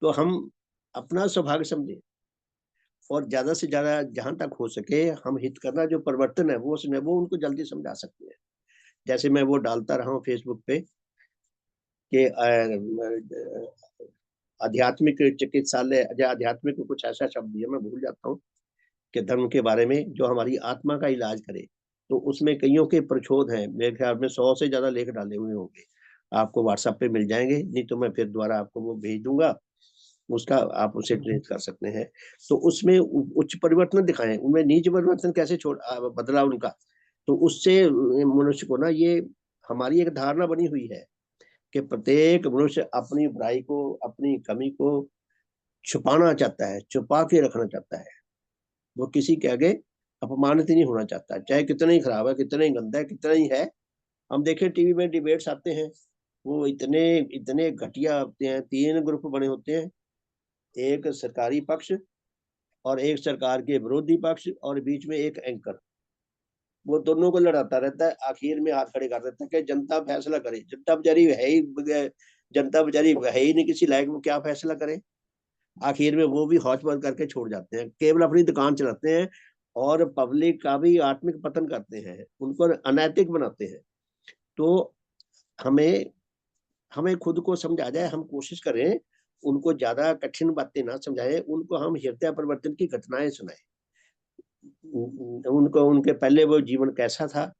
तो हम अपना सौभाग्य समझे और ज्यादा से ज्यादा जहां तक हो सके हम हित करना, जो परिवर्तन है वो उनको जल्दी समझा सकते हैं। जैसे मैं वो डालता रहा हूँ फेसबुक पे कि आध्यात्मिक चिकित्सालय या आध्यात्मिक कुछ ऐसा शब्द है, मैं भूल जाता हूँ, कि धर्म के बारे में जो हमारी आत्मा का इलाज करे। तो उसमें कईयों के प्रचोद हैं, मेरे ख्याल में 100 से ज्यादा लेख डाले हुए होंगे, आपको व्हाट्सएप पे मिल जाएंगे, नहीं तो मैं फिर दोबारा आपको वो भेज दूंगा, उसका आप उसे ट्रेस कर सकते हैं। तो उसमें उच्च परिवर्तन दिखाए, उनमें नीच परिवर्तन कैसे बदला उनका। तो उससे मनुष्य को ना, ये हमारी एक धारणा बनी हुई है कि प्रत्येक मनुष्य अपनी बुराई को, अपनी कमी को छुपाना चाहता है, छुपा के रखना चाहता है। वो किसी के आगे अपमानित नहीं होना चाहता, चाहे कितना ही खराब है, कितना ही गंदा है, कितना ही है। हम देखें टीवी में डिबेट्स आते हैं, वो इतने इतने घटिया होते हैं, 3 ग्रुप बने होते हैं, एक सरकारी पक्ष और एक सरकार के विरोधी पक्ष और बीच में एक एंकर। वो दोनों को लड़ाता रहता है, आखिर में हाथ खड़े कर देता है कि जनता फैसला करे। जनता बेचारी है ही, जनता बेचारी है ही नहीं किसी लायक, वो क्या फैसला करे। आखिर में वो भी हौच बंद करके छोड़ जाते हैं, केवल अपनी दुकान चलाते हैं और पब्लिक का भी आत्मिक पतन करते हैं, उनको अनैतिक बनाते हैं। तो हमें हमें खुद को समझा जाए, हम कोशिश करें उनको ज्यादा कठिन बातें ना समझाएं, उनको हम हृदय परिवर्तन की घटनाएं सुनाएं, उनको उनके पहले वो जीवन कैसा था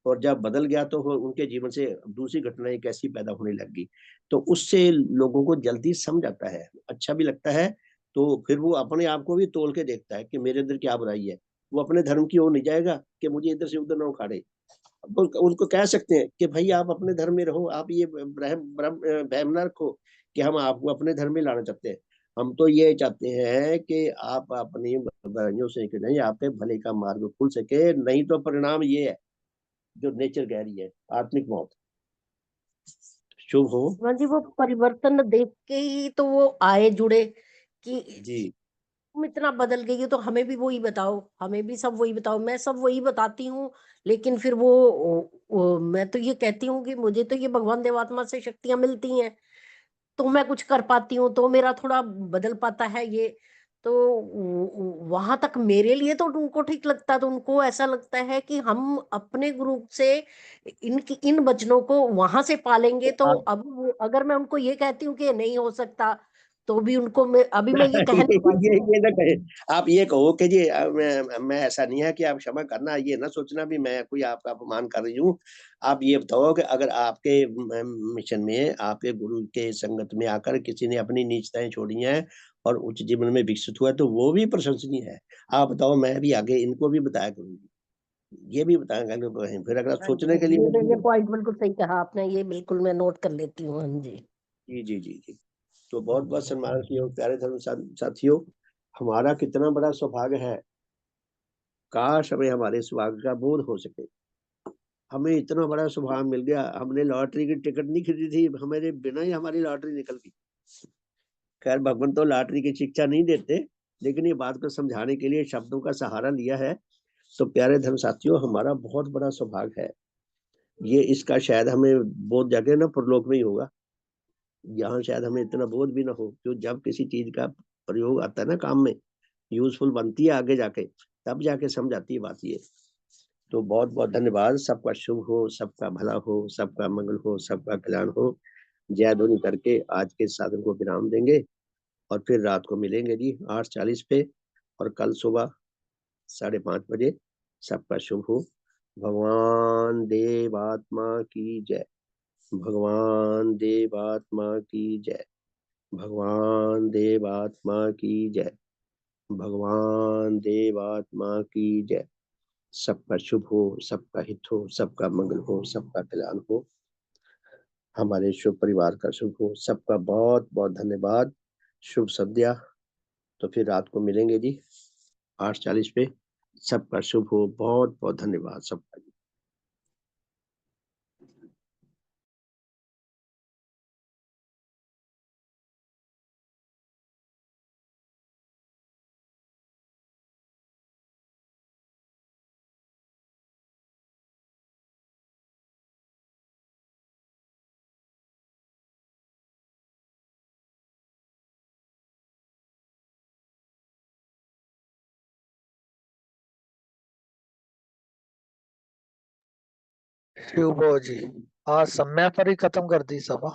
और जब बदल गया तो उनके जीवन से दूसरी घटनाएं कैसी पैदा होने लगी। तो उससे लोगों को जल्दी समझ आता है, अच्छा भी लगता है। तो फिर वो अपने आप को भी तोल के देखता है कि मेरे अंदर क्या बुराई है। वो अपने धर्म की ओर नहीं जाएगा कि मुझे इधर से उधर ना उखाड़े। उनको कह सकते हैं कि भाई आप अपने धर्म में रहो, आप ये वहम ना रखो कि हम आपको अपने धर्म में लाना चाहते हैं। हम तो ये चाहते हैं कि आप अपनी बुराइयों से निकलें, आपके भले का मार्ग खुल सके, नहीं तो परिणाम ये है जो नेचर कह रही है, आत्मिक मौत। शुभ हो। हाँ जी, वो परिवर्तन देख के ही तो वो आए जुड़े कि जी तुम इतना बदल गई हो तो हमें भी वही बताओ, हमें भी सब वही बताओ। मैं सब वही बताती हूँ, लेकिन फिर मैं तो ये कहती हूँ कि मुझे तो ये भगवान देवात्मा से शक्तियां मिलती हैं, तो मैं कुछ कर पाती हूँ, तो मेरा थोड़ा बदल पाता है ये। तो वहां तक मेरे लिए तो उनको ठीक लगता है, तो उनको ऐसा लगता है कि हम अपने ग्रुप से इन वचनों को वहां से पालेंगे। तो तो आप अब अगर मैं उनको ये कहती हूँ कि ये नहीं हो सकता, तो भी उनको मैं ये कहने वाली हूँ। ये ना कहे, आप ये कहो कि जी मैं ऐसा नहीं है कि आप क्षमा करना, ये ना सोचना भी मैं कोई आपका अपमान कर रही हूँ। आप ये बताओ कि अगर आपके मिशन में, आपके गुरु के संगत में आकर किसी ने अपनी नीचताएं छोड़ी हैं और उच्च जीवन में विकसित हुआ है, तो वो भी प्रशंसनीय है। आप बताओ, मैं भी आगे इनको भी बताया करूंगी, ये भी बताएंगे लोग हैं। फिर अगर हाँ जी, सोचने हाँ के जी, लिए ये पॉइंट बिल्कुल सही कहा आपने, ये बिल्कुल मैं नोट कर लेती हूँ। हाँ जी। जी जी जी जी। तो बहुत हाँ बहुत जी। सम्मान की हो प्यारे धर्म साथियों। हमारा कितना बड़ा सौभाग्य है, काश हमें हमारे सौभाग्य का बोध हो सके। हमें इतना बड़ा सौभाग्य मिल गया, हमने लॉटरी की टिकट नहीं खरीदी थी, हमारे बिना ही हमारी लॉटरी निकल गई। खैर भगवान तो लॉटरी की शिक्षा नहीं देते, लेकिन ये बात को समझाने के लिए शब्दों का सहारा लिया है। तो प्यारे धर्म साथियों, हमारा बहुत बड़ा सौभाग्य है ये। इसका शायद हमें बोध जाके ना परलोक में ही होगा, यहाँ शायद हमें इतना बोध भी ना हो। जो जब किसी चीज का प्रयोग आता है ना काम में, यूजफुल बनती है आगे जाके, तब जाके समझ आती है बात ये। तो बहुत बहुत धन्यवाद। सबका शुभ हो, सबका भला हो, सबका मंगल हो, सबका कल्याण हो। जय ध्वनि करके आज के साधन को विराम देंगे और फिर रात को मिलेंगे जी 8:40 पे, और कल सुबह 5:30 बजे। सबका शुभ हो। भगवान देवात्मा की जय। भगवान देवात्मा की जय। भगवान देवात्मा की जय। भगवान देवात्मा की जय। सबका शुभ हो, सबका हित हो, सबका मंगल हो, सबका कल्याण हो। हमारे शुभ परिवार का शुभ हो। सबका बहुत बहुत धन्यवाद। शुभ संध्या। तो फिर रात को मिलेंगे जी 8:40 पे। सबका शुभ हो। बहुत बहुत धन्यवाद सबका। शुभ हो जी। आज समय पर ही खत्म कर दी सभा।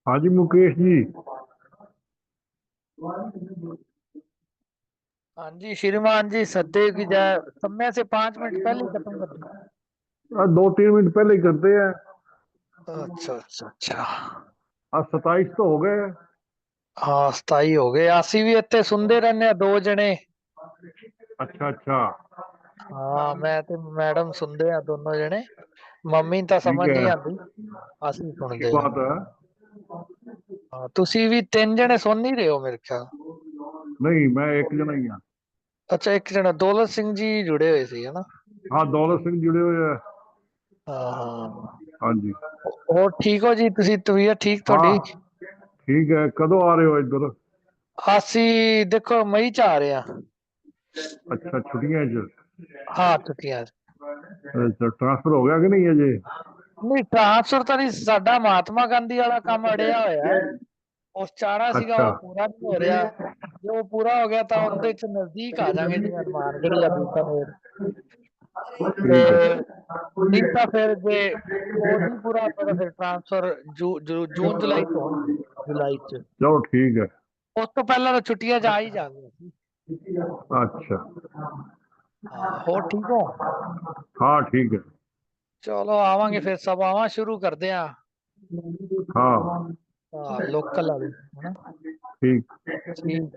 हाँ जी मुकेश जी। हाँ जी श्रीमान जी, सदैव की जय। समय से 5 मिनट पहले ही खत्म कर दी। 2-3 मिनट पहले ही करते हैं। अच्छा अच्छा अच्छा। आज 27 तो हो गए। हाँ 27 हो गए। ਅਸੀਂ ਵੀ ਇੱਥੇ ਸੁਣਦੇ ਰਹਿੰਦੇ ਆ 2 ਜਣੇ। अच्छा अच्छा। ਹਾਂ ਮੈਂ ਤੇ ਮੈਡਮ ਸੁਣਦੇ ਆ ਦੋਨੋਂ ਜਣੇ। ਮੰਮੀ ਨੂੰ ਤਾਂ ठीक ਸਮਝ है। ਨਹੀਂ ਆਉਂਦੀ, ਅਸੀਂ अच्छी ਸੁਣਦੇ ਆ। बात है। ਹਾਂ ਤੁਸੀਂ ਵੀ 3 ਜਣੇ ਸੁਣ ਨਹੀਂ ਰਹੇ ਹੋ ਮੇਰੇ ਖਿਆਲ। नहीं मैं एक जना ही हाँ। ਅੱਛਾ ਇੱਕ ਜਣਾ ਦੌਲਤ ਸਿੰਘ ਜੀ ਜੁੜੇ ਹੋਏ ਸੀ ਹਨਾ। हाँ दौलत सिंह जुड़े हुए हैं। ਹਾਂ ਹਾਂ। हाँ जी। ਹੋਰ ठीक हो जी ਤੁਸੀਂ? ਤਬੀਅਤ ਠੀਕ हाँ ਤੁਹਾਡੀ? ठीक है। कदों आ रहे हो इधर? ਅਸੀਂ ਦੇਖੋ ਮਈ ਚ ਆ ਰਹੇ ਆ। अच्छा छुट्टियां च। ਹਾਂ ਛੁੱਟੀਆਂ 'ਚ। अच्छा ट्रांसफर हो गया कि नहीं अजय? ਨਹੀਂ ਟ੍ਰਾਂਸਫਰ ਤਾਂ ਨਹੀਂ, ਸਾਡਾ ਮਹਾਤਮਾ ਗਾਂਧੀ ਵਾਲਾ ਕੰਮ ਅੜਿਆ ਹੋਇਆ ਹੈ। ਉਸ ਚਾਰਾ ਸੀਗਾ अच्छा ਉਹ ਪੂਰਾ ਨਹੀਂ ਹੋ ਰਿਹਾ। ਜੇ ਉਹ ਪੂਰਾ ਹੋ ਗਿਆ ਤਾਂ ਉਹਦੇ ਚ ਨਜ਼ਦੀਕ ਆ ਜਾਾਂਗੇ ਜਿਵੇਂ ਹਨੂੰਮਾਨਗੜ੍ਹ ਜਾਂ ਬੀਕਾਨੇਰ। ਤੇ ठीक है। ਨਹੀਂ ਤਾਂ ਫਿਰ ਜੇ ਉਹ ਨਹੀਂ ਪੂਰਾ ਹੁੰਦਾ ਤਾਂ ਫਿਰ ਟ੍ਰਾਂਸਫਰ ਜੂਨ ਜੁਲਾਈ ਚ ਹੋਣਗੇ। ਜੁਲਾਈ ਚ। चलो ठीक है। ਉਸ ਤੋਂ ਪਹਿਲਾਂ ਤਾਂ ਛੁੱਟੀਆਂ 'ਚ ਆ ਹੀ ਜਾਵਾਂਗੇ ਅਸੀਂ। अच्छा ਹਾਂ ਹੋਰ ਠੀਕ ਹੋ? हाँ ठीक है। ਚਲੋ ਆਵਾਂਗੇ ਫਿਰ ਸਭਾਵਾਂ ਸ਼ੁਰੂ ਕਰਦੇ ਆ। हाँ ਹਾਂ ਲੋਕਲ ਵਾਲੀ ਹਨਾ। ठीक। ਠੀਕ।